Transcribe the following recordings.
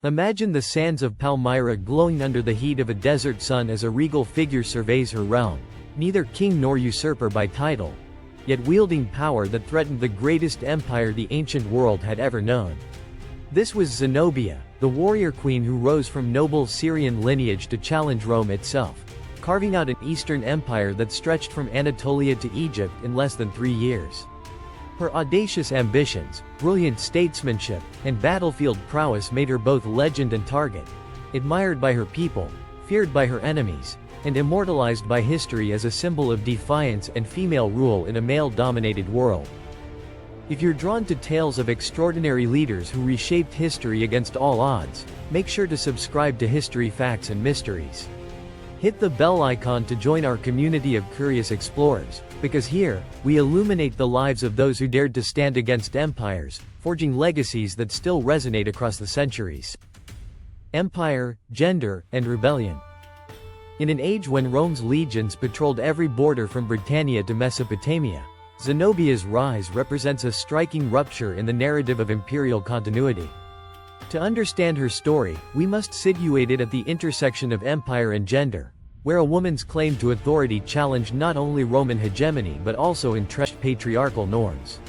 Imagine the sands of Palmyra glowing under the heat of a desert sun as a regal figure surveys her realm, neither king nor usurper by title, yet wielding power that threatened the greatest empire the ancient world had ever known. This was Zenobia, the warrior queen who rose from noble Syrian lineage to challenge Rome itself, carving out an Eastern empire that stretched from Anatolia to Egypt in less than 3 years. Her audacious ambitions, brilliant statesmanship, and battlefield prowess made her both legend and target, admired by her people, feared by her enemies, and immortalized by history as a symbol of defiance and female rule in a male-dominated world. If you're drawn to tales of extraordinary leaders who reshaped history against all odds, make sure to subscribe to History Facts and Mysteries. Hit the bell icon to join our community of curious explorers, because here, we illuminate the lives of those who dared to stand against empires, forging legacies that still resonate across the centuries. Empire, Gender, and Rebellion. In an age when Rome's legions patrolled every border from Britannia to Mesopotamia, Zenobia's rise represents a striking rupture in the narrative of imperial continuity. To understand her story, we must situate it at the intersection of empire and gender, where a woman's claim to authority challenged not only Roman hegemony but also entrenched patriarchal norms.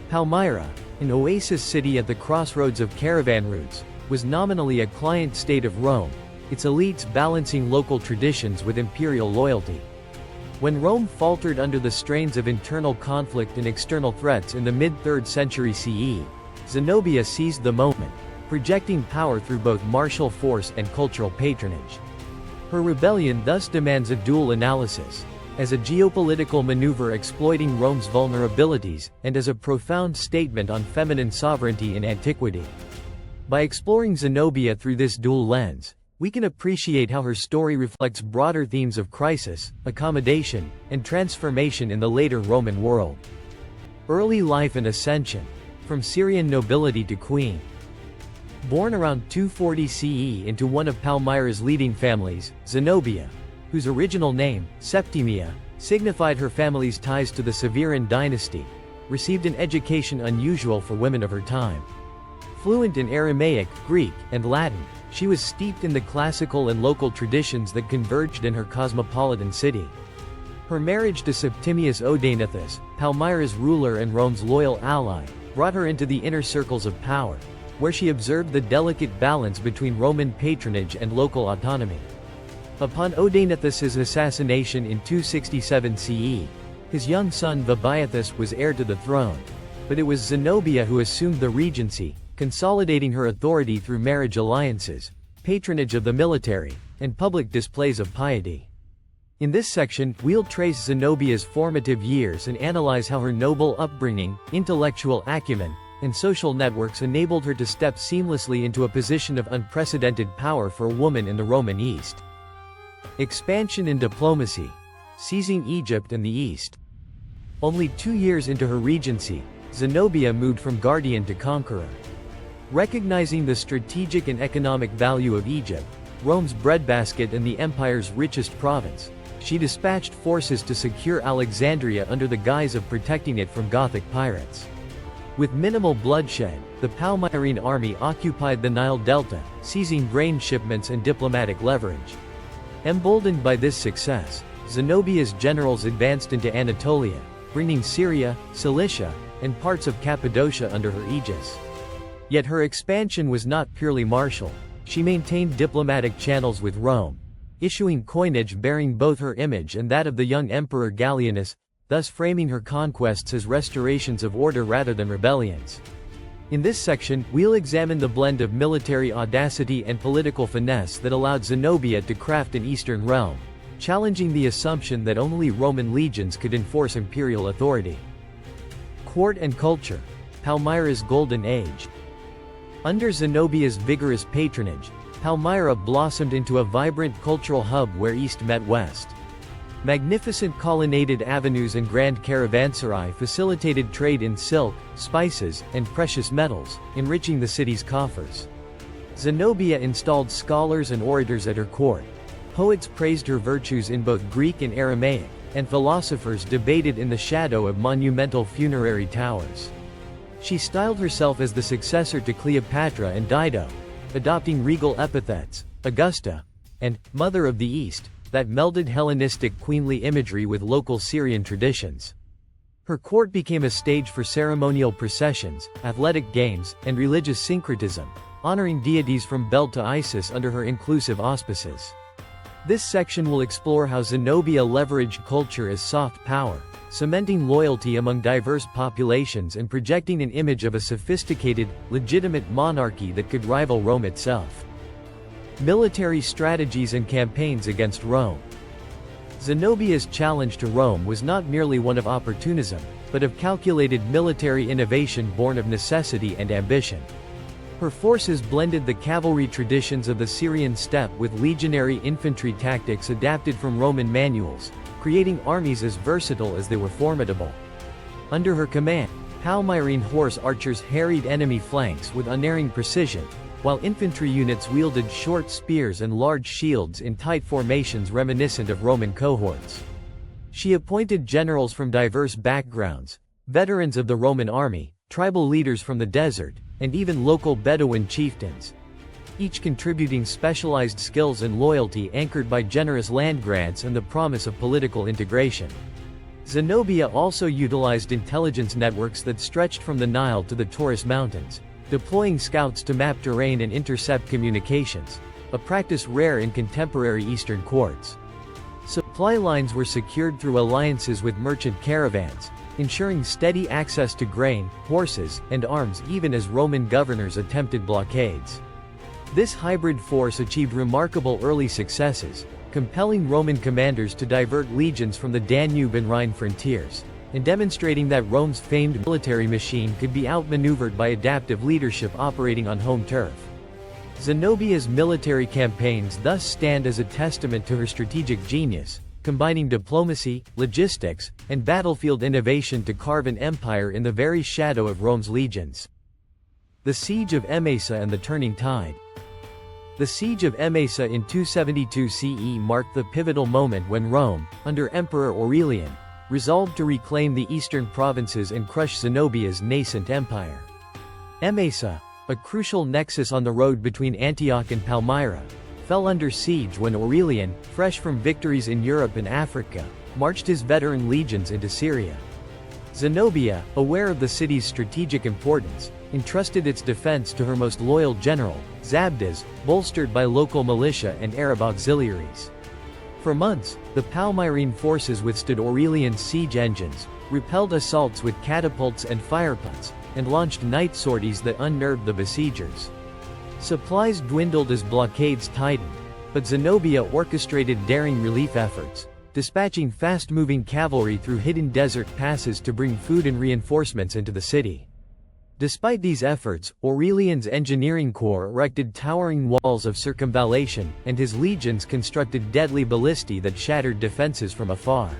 Palmyra, an oasis city at the crossroads of caravan routes, was nominally a client state of Rome, its elites balancing local traditions with imperial loyalty. When Rome faltered under the strains of internal conflict and external threats in the mid-3rd century CE, Zenobia seized the moment, projecting power through both martial force and cultural patronage. Her rebellion thus demands a dual analysis, as a geopolitical maneuver exploiting Rome's vulnerabilities, and as a profound statement on feminine sovereignty in antiquity. By exploring Zenobia through this dual lens, we can appreciate how her story reflects broader themes of crisis, accommodation, and transformation in the later Roman world. Early life and ascension, from Syrian nobility to queen. Born around 240 CE into one of Palmyra's leading families, Zenobia, whose original name, Septimia, signified her family's ties to the Severan dynasty, received an education unusual for women of her time. Fluent in Aramaic, Greek, and Latin, she was steeped in the classical and local traditions that converged in her cosmopolitan city. Her marriage to Septimius Odaenathus, Palmyra's ruler and Rome's loyal ally, brought her into the inner circles of power, where she observed the delicate balance between Roman patronage and local autonomy. Upon Odaenathus's assassination in 267 CE, his young son Biography was heir to the throne, but it was Zenobia who assumed the regency, consolidating her authority through marriage alliances, patronage of the military, and public displays of piety. In this section, we'll trace Zenobia's formative years and analyze how her noble upbringing, intellectual acumen, and social networks enabled her to step seamlessly into a position of unprecedented power for a woman in the Roman East. Expansion in diplomacy. Seizing Egypt and the East. Only 2 years into her regency, Zenobia moved from guardian to conqueror. Recognizing the strategic and economic value of Egypt, Rome's breadbasket and the empire's richest province, she dispatched forces to secure Alexandria under the guise of protecting it from Gothic pirates. With minimal bloodshed, the Palmyrene army occupied the Nile Delta, seizing grain shipments and diplomatic leverage. Emboldened by this success, Zenobia's generals advanced into Anatolia, bringing Syria, Cilicia, and parts of Cappadocia under her aegis. Yet her expansion was not purely martial. She maintained diplomatic channels with Rome, issuing coinage bearing both her image and that of the young Emperor Gallienus, thus framing her conquests as restorations of order rather than rebellions. In this section, we'll examine the blend of military audacity and political finesse that allowed Zenobia to craft an Eastern realm, challenging the assumption that only Roman legions could enforce imperial authority. Court and culture. Palmyra's golden age. Under Zenobia's vigorous patronage, Palmyra blossomed into a vibrant cultural hub where East met West. Magnificent colonnaded avenues and grand caravanserai facilitated trade in silk, spices, and precious metals, enriching the city's coffers. Zenobia installed scholars and orators at her court. Poets praised her virtues in both Greek and Aramaic, and philosophers debated in the shadow of monumental funerary towers. She styled herself as the successor to Cleopatra and Dido, adopting regal epithets, Augusta, and Mother of the East, that melded Hellenistic queenly imagery with local Syrian traditions. Her court became a stage for ceremonial processions, athletic games, and religious syncretism, honoring deities from Bel to Isis under her inclusive auspices. This section will explore how Zenobia leveraged culture as soft power, cementing loyalty among diverse populations and projecting an image of a sophisticated, legitimate monarchy that could rival Rome itself. Military strategies and campaigns against Rome. Zenobia's challenge to Rome was not merely one of opportunism, but of calculated military innovation born of necessity and ambition. Her forces blended the cavalry traditions of the Syrian steppe with legionary infantry tactics adapted from Roman manuals, creating armies as versatile as they were formidable. Under her command, Palmyrene horse archers harried enemy flanks with unerring precision, while infantry units wielded short spears and large shields in tight formations reminiscent of Roman cohorts. She appointed generals from diverse backgrounds, veterans of the Roman army, tribal leaders from the desert, and even local Bedouin chieftains, each contributing specialized skills and loyalty anchored by generous land grants and the promise of political integration. Zenobia also utilized intelligence networks that stretched from the Nile to the Taurus Mountains, deploying scouts to map terrain and intercept communications, a practice rare in contemporary Eastern courts. Supply lines were secured through alliances with merchant caravans, ensuring steady access to grain, horses, and arms even as Roman governors attempted blockades. This hybrid force achieved remarkable early successes, compelling Roman commanders to divert legions from the Danube and Rhine frontiers, and demonstrating that Rome's famed military machine could be outmaneuvered by adaptive leadership operating on home turf. Zenobia's military campaigns thus stand as a testament to her strategic genius, combining diplomacy, logistics, and battlefield innovation to carve an empire in the very shadow of Rome's legions. The Siege of Emesa and the Turning Tide. The Siege of Emesa in 272 CE marked the pivotal moment when Rome, under Emperor Aurelian, resolved to reclaim the eastern provinces and crush Zenobia's nascent empire. Emesa, a crucial nexus on the road between Antioch and Palmyra, fell under siege when Aurelian, fresh from victories in Europe and Africa, marched his veteran legions into Syria. Zenobia, aware of the city's strategic importance, entrusted its defense to her most loyal general, Zabdas, bolstered by local militia and Arab auxiliaries. For months, the Palmyrene forces withstood Aurelian's siege engines, repelled assaults with catapults and fireputts, and launched night sorties that unnerved the besiegers. Supplies dwindled as blockades tightened, but Zenobia orchestrated daring relief efforts, dispatching fast-moving cavalry through hidden desert passes to bring food and reinforcements into the city. Despite these efforts, Aurelian's engineering corps erected towering walls of circumvallation, and his legions constructed deadly ballistae that shattered defenses from afar.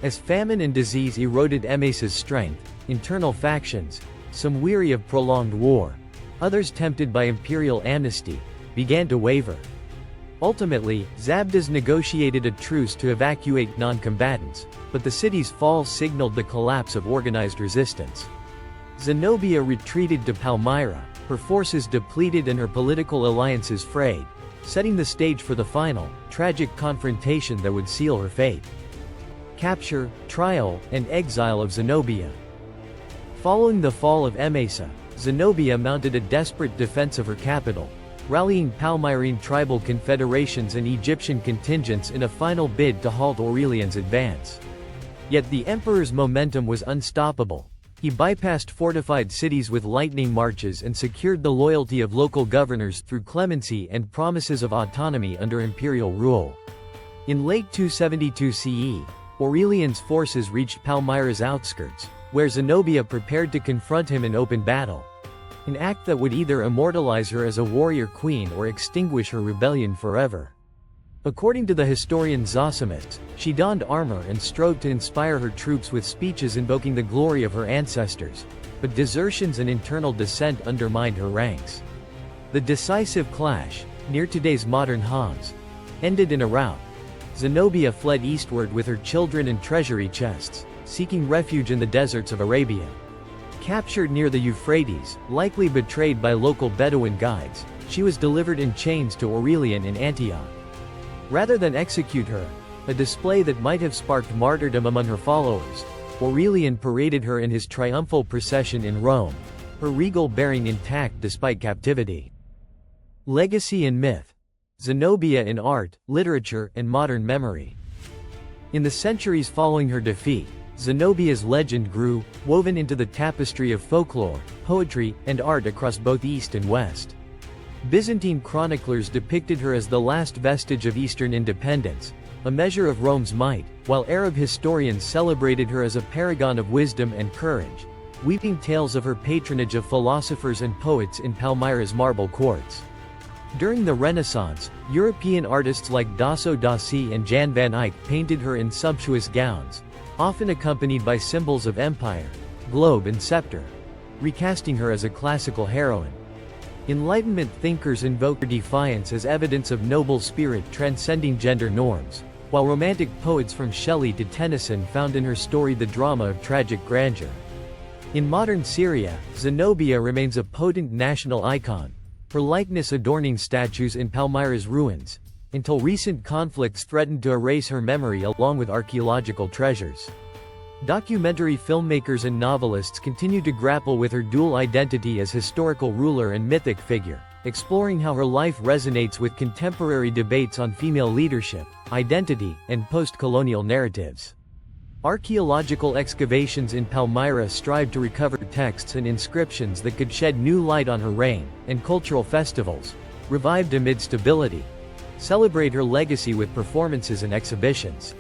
As famine and disease eroded Emesa's strength, internal factions, some weary of prolonged war, others tempted by imperial amnesty, began to waver. Ultimately, Zabdas negotiated a truce to evacuate non-combatants, but the city's fall signaled the collapse of organized resistance. Zenobia retreated to Palmyra, her forces depleted and her political alliances frayed, setting the stage for the final, tragic confrontation that would seal her fate. Capture, trial, and exile of Zenobia. Following the fall of Emesa, Zenobia mounted a desperate defense of her capital, rallying Palmyrene tribal confederations and Egyptian contingents in a final bid to halt Aurelian's advance. Yet the emperor's momentum was unstoppable. He bypassed fortified cities with lightning marches and secured the loyalty of local governors through clemency and promises of autonomy under imperial rule. In late 272 CE, Aurelian's forces reached Palmyra's outskirts, where Zenobia prepared to confront him in open battle, an act that would either immortalize her as a warrior queen or extinguish her rebellion forever. According to the historian Zosimus, she donned armor and strove to inspire her troops with speeches invoking the glory of her ancestors, but desertions and internal dissent undermined her ranks. The decisive clash, near today's modern Homs, ended in a rout. Zenobia fled eastward with her children and treasury chests, seeking refuge in the deserts of Arabia. Captured near the Euphrates, likely betrayed by local Bedouin guides, she was delivered in chains to Aurelian in Antioch. Rather than execute her, a display that might have sparked martyrdom among her followers, Aurelian paraded her in his triumphal procession in Rome, her regal bearing intact despite captivity. Legacy and myth. Zenobia in art, literature, and modern memory. In the centuries following her defeat, Zenobia's legend grew, woven into the tapestry of folklore, poetry, and art across both East and West. Byzantine chroniclers depicted her as the last vestige of Eastern independence, a measure of Rome's might, while Arab historians celebrated her as a paragon of wisdom and courage, weaving tales of her patronage of philosophers and poets in Palmyra's marble courts. During the Renaissance, European artists like Tasso Dassi and Jan van Eyck painted her in sumptuous gowns, often accompanied by symbols of empire, globe and scepter, recasting her as a classical heroine. Enlightenment thinkers invoke her defiance as evidence of noble spirit transcending gender norms, while romantic poets from Shelley to Tennyson found in her story the drama of tragic grandeur. In modern Syria, Zenobia remains a potent national icon, her likeness adorning statues in Palmyra's ruins, until recent conflicts threatened to erase her memory along with archaeological treasures. Documentary filmmakers and novelists continue to grapple with her dual identity as historical ruler and mythic figure, exploring how her life resonates with contemporary debates on female leadership, identity, and post-colonial narratives. Archaeological excavations in Palmyra strive to recover texts and inscriptions that could shed new light on her reign, and cultural festivals, revived amid stability, celebrate her legacy with performances and exhibitions.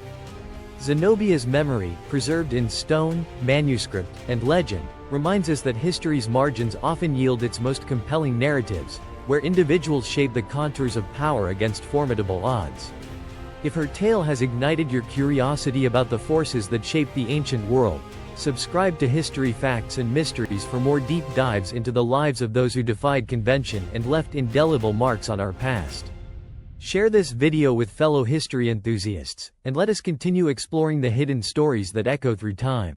Zenobia's memory, preserved in stone, manuscript, and legend, reminds us that history's margins often yield its most compelling narratives, where individuals shape the contours of power against formidable odds. If her tale has ignited your curiosity about the forces that shaped the ancient world, subscribe to History Facts and Mysteries for more deep dives into the lives of those who defied convention and left indelible marks on our past. Share this video with fellow history enthusiasts, and let us continue exploring the hidden stories that echo through time.